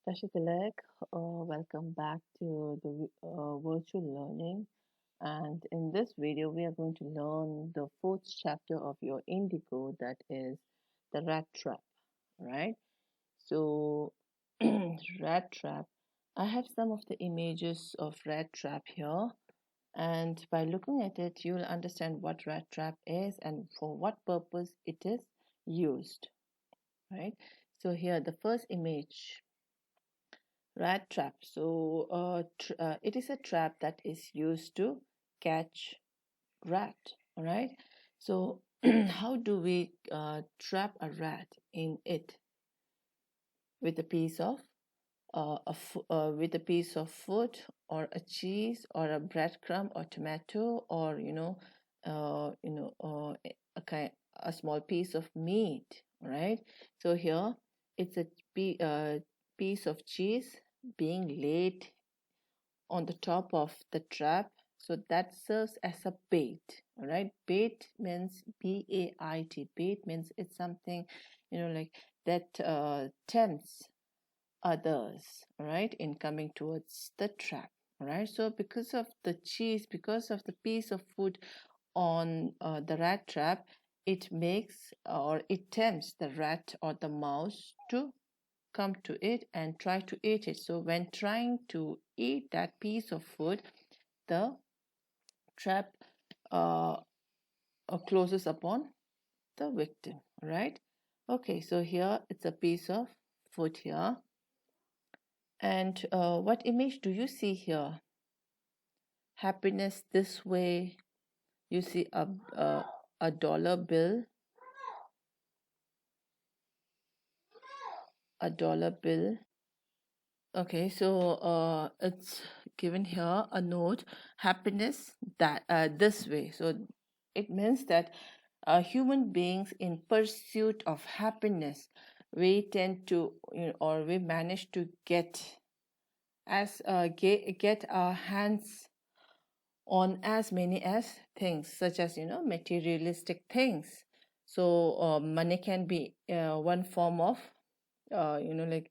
Tashitilek, welcome back to the virtual learning. And in this video, we are going to learn the fourth chapter of your Indigo, that is the rat trap, right? So, rat trap. I have some of the images of rat trap here, and by looking at it, you'll understand what rat trap is and for what purpose it is used, right? So here, the first image. Rat trap. So, it is a trap that is used to catch rat. All right. So, how do we trap a rat in it with a piece of with a piece of food or a cheese or a breadcrumb or tomato or a kind a small piece of meat, right? So here it's a piece of cheese being laid on the top of the trap, so that serves as a bait. All right, bait means bait. Bait means it's something, like that tempts others, right, in coming towards the trap. All right, so because of the cheese, because of the piece of food on the rat trap, it makes or it tempts the rat or the mouse to come to it and try to eat it. So when trying to eat that piece of food, the trap uh, closes upon the victim, right? Okay, so here it's a piece of food here. And what image do you see here? Happiness this way. You see a dollar bill, a dollar bill. Okay, so it's given here a note, happiness that this way. So it means that human beings in pursuit of happiness, we tend to, or we manage to get our hands on as many as things, such as materialistic things. So money can be one form of like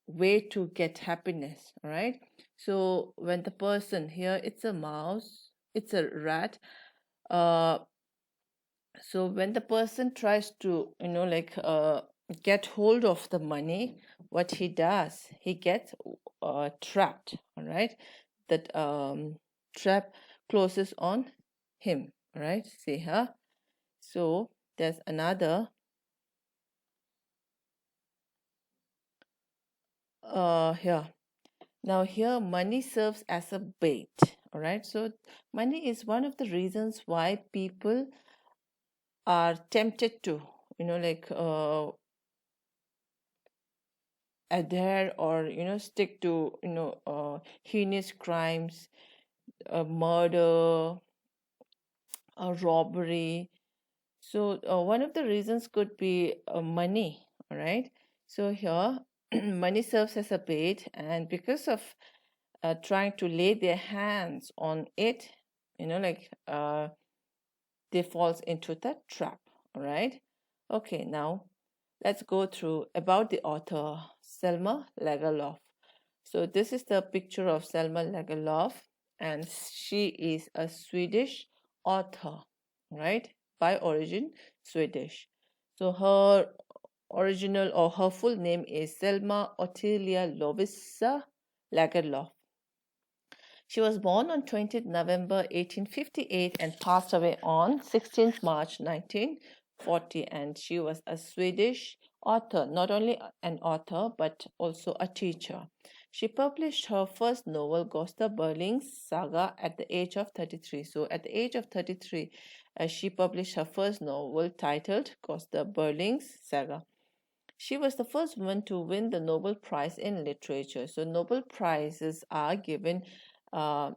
way to get happiness, right? So when the person here, it's a mouse, it's a rat, uh so when the person tries to get hold of the money, what he does, he gets trapped. All right, that trap closes on him. All right, see here. So there's another here. Now here money serves as a bait. All right, so money is one of the reasons why people are tempted to adhere or stick to heinous crimes, murder, robbery. So one of the reasons could be money. All right, so here money serves as a bait, and because of trying to lay their hands on it, they falls into the trap. All right, okay, now let's go through about the author, Selma Lagerlöf. So this is the picture of Selma Lagerlöf, and she is a Swedish author, right? By origin, Swedish. So her original or her full name is Selma Ottilia Lovisa Lagerlöf. She was born on 20th November 1858 and passed away on 16th March 1940. And she was a Swedish author, not only an author but also a teacher. She published her first novel, Gösta Berling's Saga, at the age of 33. So, at the age of 33, she published her first novel titled Gösta Berling's Saga. She was the first woman to win the Nobel Prize in Literature. So, Nobel Prizes are given uh,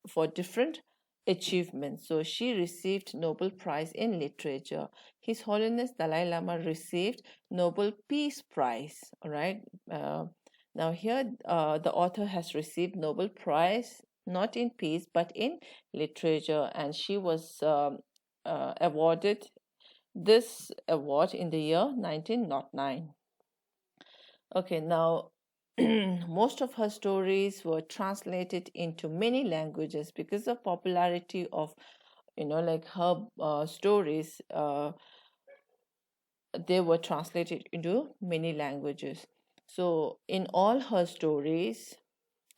for different achievements. So she received Nobel Prize in Literature. His Holiness Dalai Lama received Nobel Peace Prize. All right. Now here, the author has received Nobel Prize not in peace but in literature, and she was awarded this award in the year 1909. Okay, now most of her stories were translated into many languages because of popularity of, like her stories. They were translated into many languages. So in all her stories,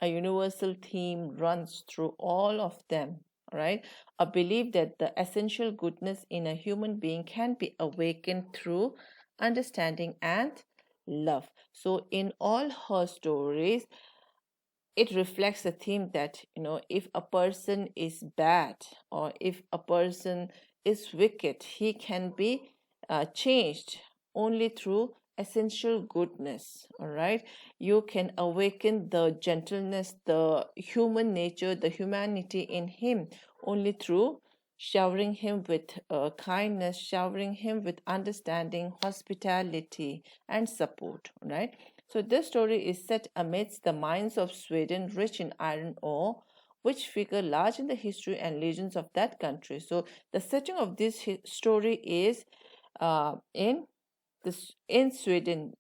a universal theme runs through all of them, right? A belief that the essential goodness in a human being can be awakened through understanding and love. So in all her stories, it reflects the theme that, if a person is bad or if a person is wicked, he can be changed only through essential goodness. All right, you can awaken the gentleness, the human nature, the humanity in him only through showering him with kindness, showering him with understanding, hospitality, and support. Right, so this story is set amidst the mines of Sweden, rich in iron ore, which figure large in the history and legends of that country. So the setting of this story is in in Sweden,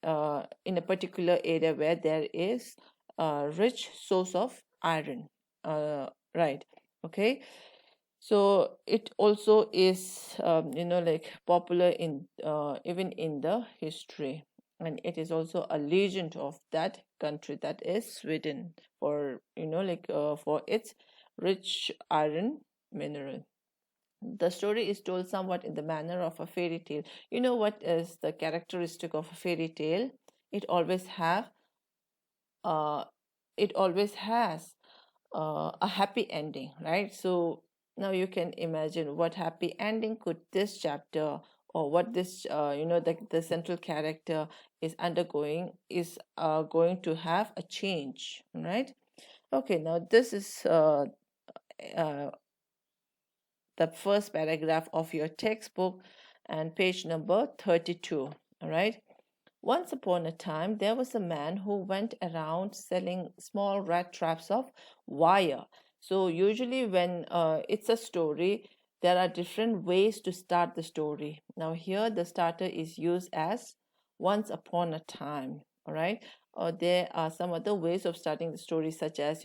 in a particular area where there is a rich source of iron. Right. Okay. So it also is, like popular in even in the history, and it is also a legend of that country, that is Sweden, for for its rich iron mineral. The story is told somewhat in the manner of a fairy tale. You know what is the characteristic of a fairy tale? It always have uh, it always has a happy ending, right? So now you can imagine what happy ending could this chapter, or what this the central character is undergoing, is going to have a change, right? Okay, now this is uh, the first paragraph of your textbook and page number 32. All right. Once upon a time, there was a man who went around selling small rat traps of wire. So, usually, when it's a story, there are different ways to start the story. Now, here the starter is used as once upon a time. All right. Or there are some other ways of starting the story, such as,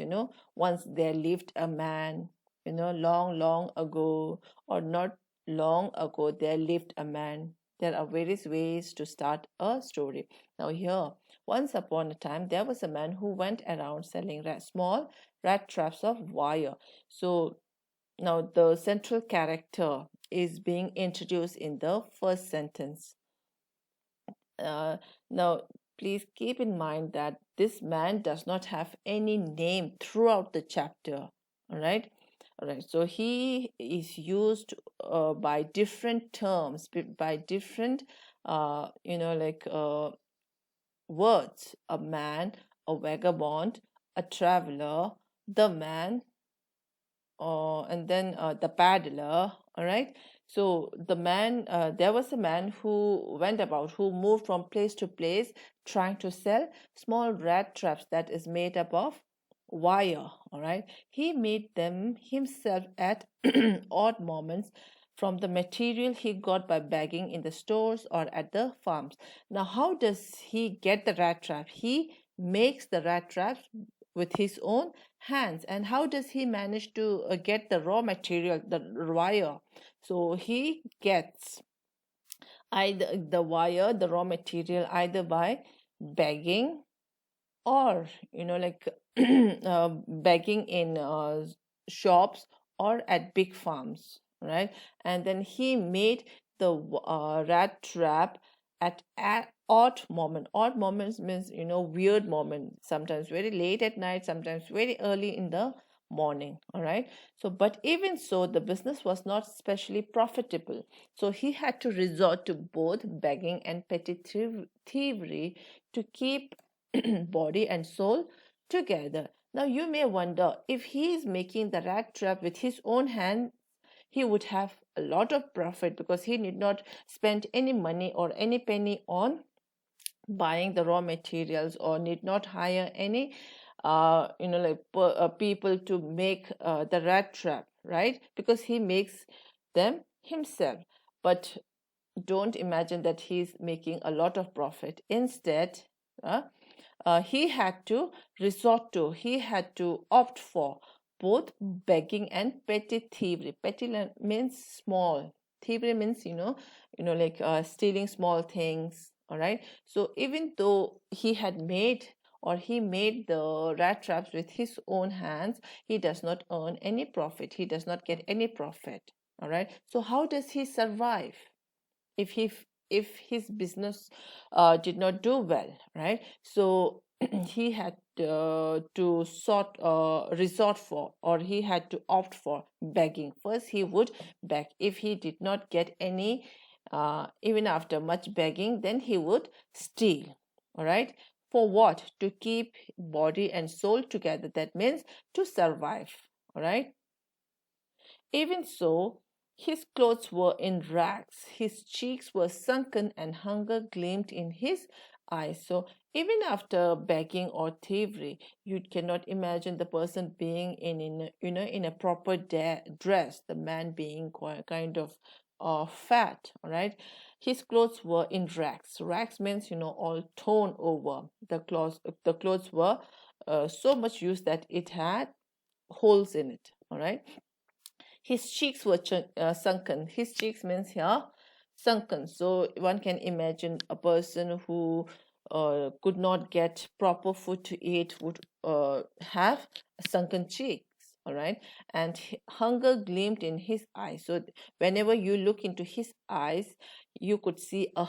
once there lived a man, long, long ago, or not long ago, there lived a man. There are various ways to start a story. Now, here, once upon a time, there was a man who went around selling small rat traps of wire. So, now the central character is being introduced in the first sentence. Uh, Now, please keep in mind that this man does not have any name throughout the chapter. All right. All right. So he is used by different terms, by different, words: a man, a vagabond, a traveler, the man, and then the paddler. All right. So there was a man who went about, who moved from place to place, trying to sell small rat traps that is made up of wire. All right. He made them himself at odd moments from the material he got by begging in the stores or at the farms. Now, how does he get the rat trap? He makes the rat traps with his own hands. And how does he manage to get the raw material, the wire? So he gets either the wire, the raw material, either by begging, or begging in shops or at big farms, right? And then he made the rat trap at odd moments means, weird moment, sometimes very late at night, sometimes very early in the morning. All right. So but even so, the business was not especially profitable, so he had to resort to both begging and petty thievery to keep body and soul together. Now, you may wonder, if he is making the rat trap with his own hand, he would have a lot of profit because he need not spend any money or any penny on buying the raw materials, or need not hire any people to make the rat trap, right? Because he makes them himself. But don't imagine that he's making a lot of profit. Instead, he had to he had to opt for both begging and petty thievery. Petty means small. Thievery means, like stealing small things. All right. So even though he made the rat traps with his own hands, he does not earn any profit. He does not get any profit. All right. So how does he survive if his business did not do well, right? So he had to resort for, or he had to opt for begging. First, he would beg. If he did not get any, even after much begging, then he would steal. All right. For what? To keep body and soul together. That means to survive. All right. Even so, his clothes were in rags, his cheeks were sunken, and hunger gleamed in his eyes. So, even after begging or thievery, you cannot imagine the person being in a proper dress, the man being kind of fat, all right? His clothes were in rags. Rags means, all torn over. The clothes were so much used that it had holes in it, all right? His cheeks were sunken. His cheeks means here sunken. So one can imagine a person who could not get proper food to eat would have sunken cheeks. All right. And hunger gleamed in his eyes. So whenever you look into his eyes, you could see a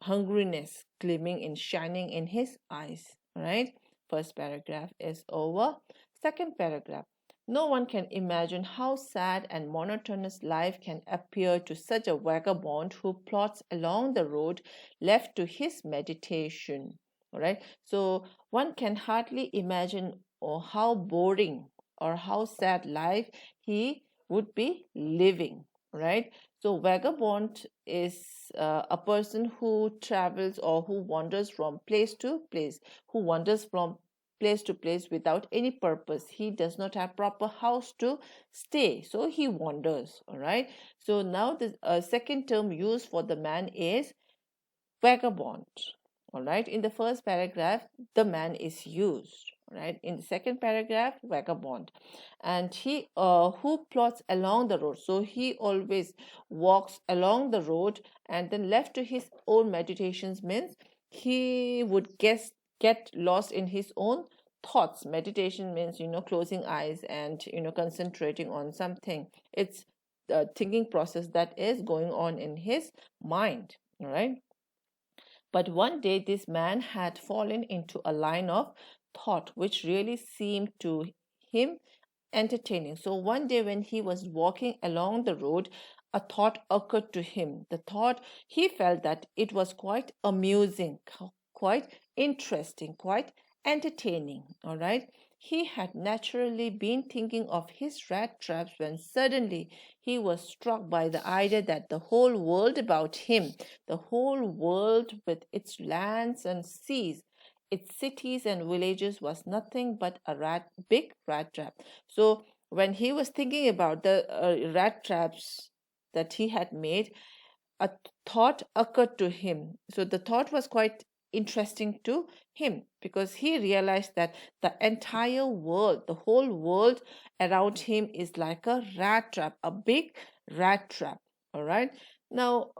hungriness gleaming and shining in his eyes. All right. First paragraph is over. Second paragraph. No one can imagine how sad and monotonous life can appear to such a vagabond who plods along the road left to his meditation. All right. So one can hardly imagine how boring or how sad life he would be living. Right. So vagabond is a person who travels or who wanders from place to place, who wanders from place to place without any purpose. He does not have proper house to stay, so he wanders. All right. So now the second term used for the man is vagabond. All right. In the first paragraph, the man is used. Right. In the second paragraph, vagabond, and he who plods along the road. So he always walks along the road, and then left to his own meditations means he would get lost in his own thoughts. Meditation means closing eyes and concentrating on something. It's the thinking process that is going on in his mind. All right. But one day this man had fallen into a line of thought which really seemed to him entertaining. So one day when he was walking along the road, a thought occurred to him. The thought, he felt that it was quite amusing, quite interesting, quite entertaining. All right. He had naturally been thinking of his rat traps when suddenly he was struck by the idea that the whole world about him, the whole world with its lands and seas, its cities and villages, was nothing but a big rat trap. So when he was thinking about the rat traps that he had made, a thought occurred to him. So the thought was quite interesting to him because he realized that the entire world, the whole world around him is like a rat trap, a big rat trap. All right. Now,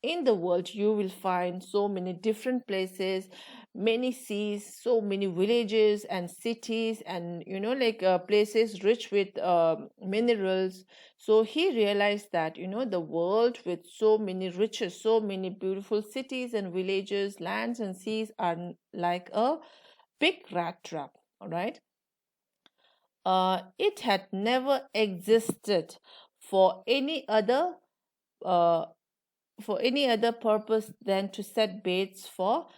in the world, you will find so many different places, many seas, so many villages and cities, and like places rich with minerals. So he realized that the world with so many riches, so many beautiful cities and villages, lands and seas are like a big rat trap. All right. It had never existed for any other uh, purpose than to set baits for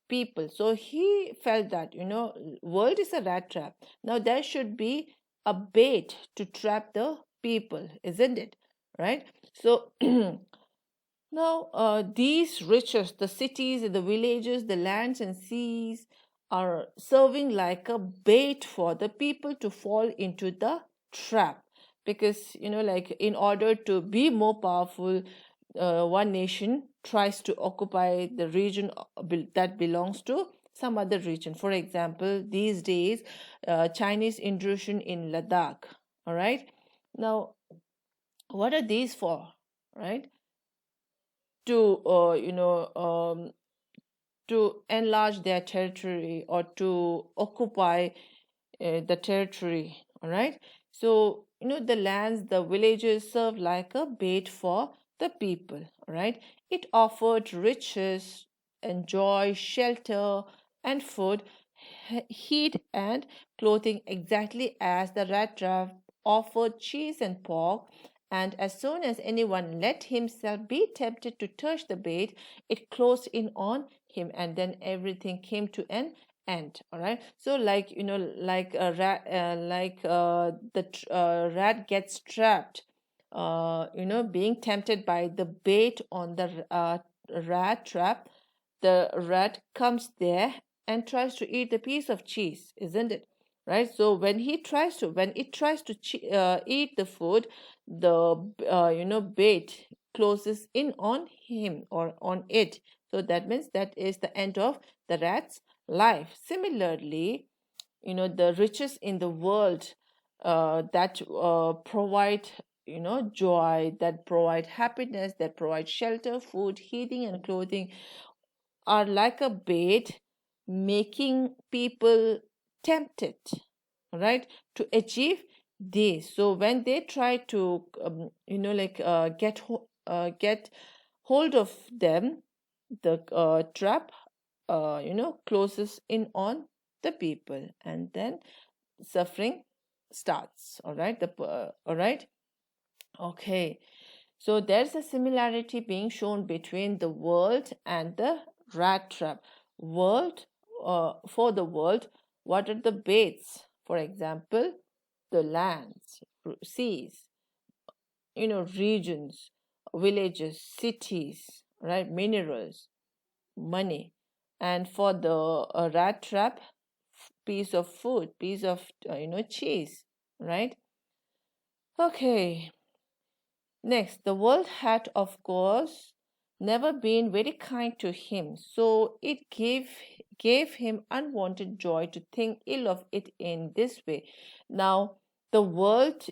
people. So he felt that world is a rat trap. Now there should be a bait to trap the people, isn't it? Right. So now these riches, the cities, the villages, the lands and seas, are serving like a bait for the people to fall into the trap. Because like in order to be more powerful, one nation tries to occupy the region that belongs to some other region. For example, these days, Chinese intrusion in Ladakh. All right. Now, what are these for? Right? To to enlarge their territory or to occupy the territory. All right. So, the lands, the villages serve like a bait for the people. All right. It offered riches and joy, shelter and food, heat and clothing, exactly as the rat trap offered cheese and pork. And as soon as anyone let himself be tempted to touch the bait, it closed in on him, and then everything came to an end. All right. So, like, like a rat, the rat gets trapped, being tempted by the bait on the rat trap. The rat comes there and tries to eat the piece of cheese, isn't it? Right. So when it tries to eat the food, the bait closes in on him or on it. So that means that is the end of the rat's life. Similarly, the riches in the world that provide joy, that provide happiness, that provide shelter, food, heating and clothing, are like a bait, making people tempted, right, to achieve this. So when they try to get hold of them, the trap closes in on the people, and then suffering starts. All right, all right. Okay, so there's a similarity being shown between the world and the rat trap. World, for the world, what are the baits? For example, the lands, seas, regions, villages, cities, right? Minerals, money. And for the rat trap, piece of food, piece of, cheese, right? Okay. Next, the world had, of course, never been very kind to him, so it gave him unwanted joy to think ill of it in this way. Now, the world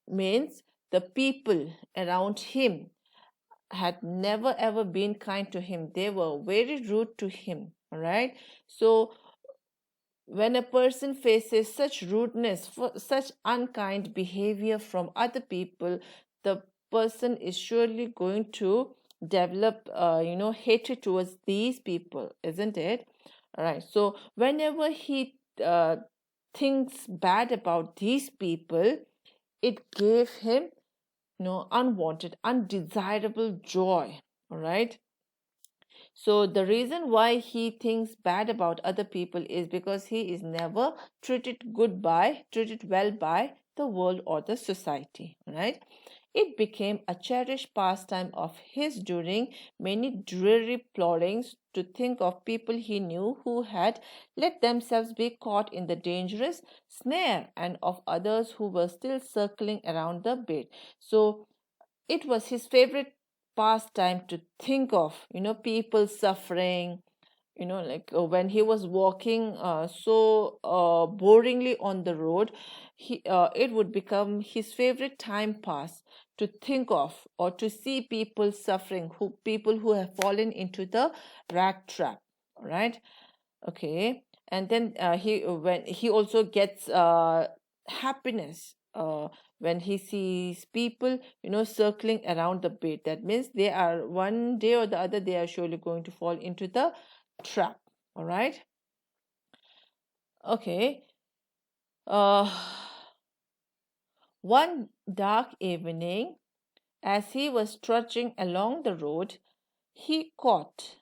means the people around him had never ever been kind to him. They were very rude to him. All right. So when a person faces such rudeness, such unkind behavior from other people, the person is surely going to develop, hatred towards these people, isn't it? All right. So whenever he thinks bad about these people, it gave him, unwanted, undesirable joy. All right. So the reason why he thinks bad about other people is because he is never treated well by the world or the society, right? It became a cherished pastime of his during many dreary plottings to think of people he knew who had let themselves be caught in the dangerous snare, and of others who were still circling around the bait. So it was his favorite pastime to think of, people suffering, like when he was walking so boringly on the road, it would become his favorite time pass to think of or to see people suffering, people who have fallen into the rat trap. All right. Okay. And then he also gets happiness when he sees people, circling around the bait. That means they are, one day or the other, they are surely going to fall into the trap. All right. Okay. uh One dark evening, as he was trudging along the road, he caught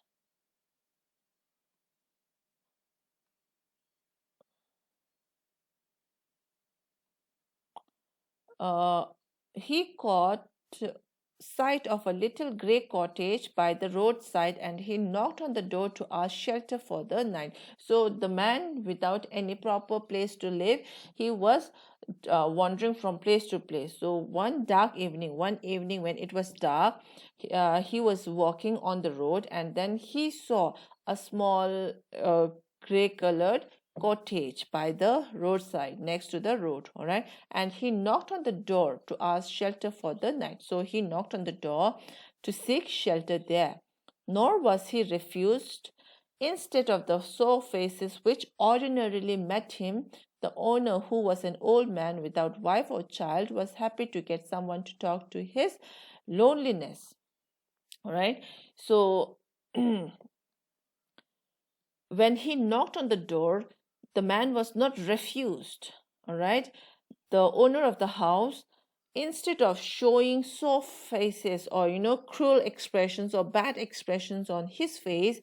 uh he caught sight of a little grey cottage by the roadside, and he knocked on the door to ask shelter for the night. So the man, without any proper place to live, he was wandering from place to place. So one evening when it was dark, he was walking on the road, and then he saw a small gray colored cottage by the roadside next to the road. All right, and he knocked on the door to ask shelter for the night. So he knocked on the door to seek shelter there. Nor was he refused. Instead of the sore faces which ordinarily met him, the owner, who was an old man without wife or child, was happy to get someone to talk to his loneliness. All right. So when he knocked on the door, the man was not refused. All right. The owner of the house, instead of showing soft faces or cruel expressions or bad expressions on his face,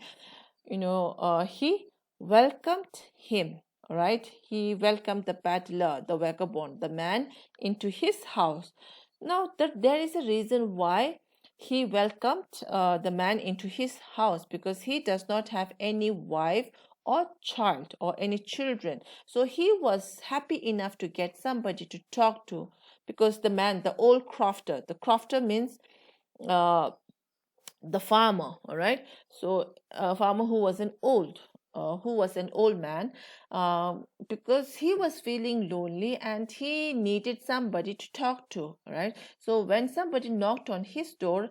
he welcomed him. All right, he welcomed the peddler, the vagabond, the man into his house. Now that there is a reason why he welcomed the man into his house, because he does not have any wife or child or any children. So he was happy enough to get somebody to talk to, because the man, the old crofter, the crofter means uh, the farmer. All right, so a farmer who was an old man, because he was feeling lonely and he needed somebody to talk to. All right, so when somebody knocked on his door,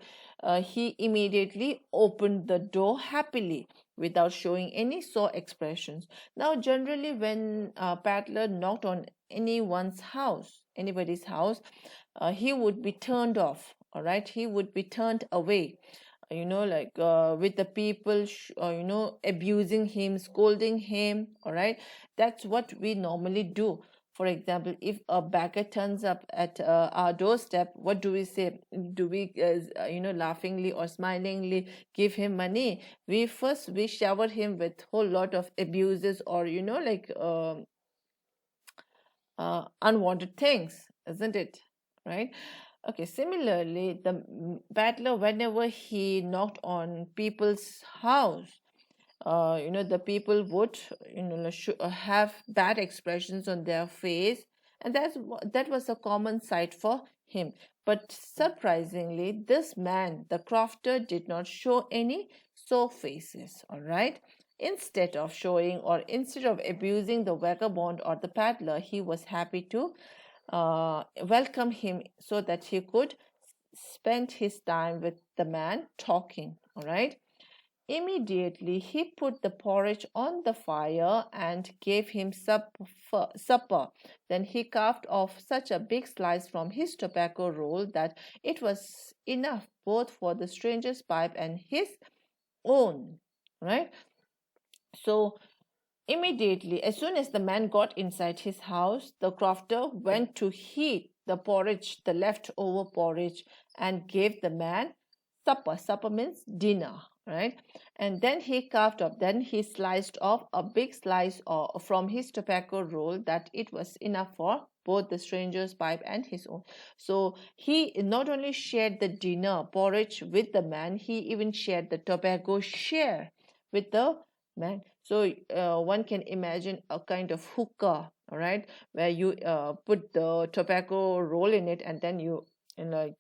he immediately opened the door happily without showing any sore expressions. Now generally when a peddler knocked on anybody's house, he would be turned off. All right, he would be turned away, like with the people abusing him, scolding him. All right, that's what we normally do. For example, if a beggar turns up at our doorstep, what do we say? Do we laughingly or smilingly give him money? We shower him with whole lot of abuses, or unwanted things, isn't it? Right. Okay, similarly, the battler, whenever he knocked on people's house, the people would, have bad expressions on their face, and that was a common sight for him. But surprisingly, this man, the crofter, did not show any sore faces. All right. Instead of abusing the vagabond or the peddler, he was happy to welcome him so that he could spend his time with the man talking. All right. Immediately he put the porridge on the fire and gave him supper. Then he carved off such a big slice from his tobacco roll that it was enough both for the stranger's pipe and his own. Right. So immediately, as soon as the man got inside his house, the crofter went to heat the porridge, the leftover porridge, and gave the man supper. Supper means dinner, right? And then he sliced off a big slice from his tobacco roll that it was enough for both the stranger's pipe and his own. So he not only shared the dinner porridge with the man, he even shared the tobacco share with the man. So one can imagine a kind of hookah, all right, where you put the tobacco roll in it, and then you, and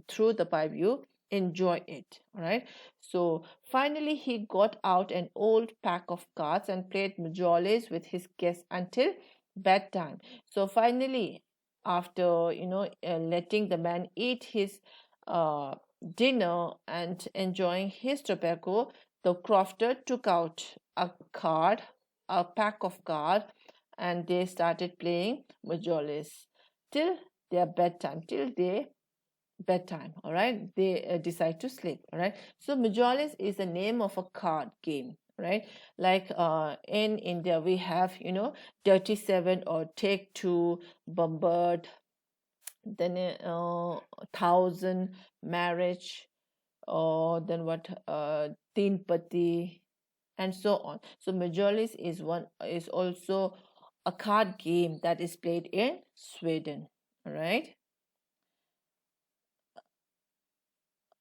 through the pipe you enjoy it. All right. So finally he got out an old pack of cards and played majoles with his guests until bedtime. So finally, after letting the man eat his uh, dinner and enjoying his tobacco, the crofter took out a pack of cards, and they started playing majoles till their bedtime, till they bedtime. All right, they decide to sleep. All right, so majoles is the name of a card game. Right, like in India we have 37 or take two, bombard, then 1,000, marriage, or then what, teen pati, and so on. So majoles is also a card game that is played in Sweden. All right.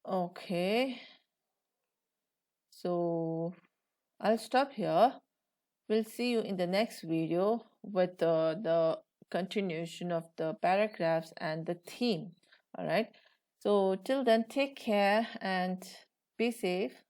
Okay, so I'll stop here. We'll see you in the next video with the continuation of the paragraphs and the theme. All right. So till then, take care and be safe.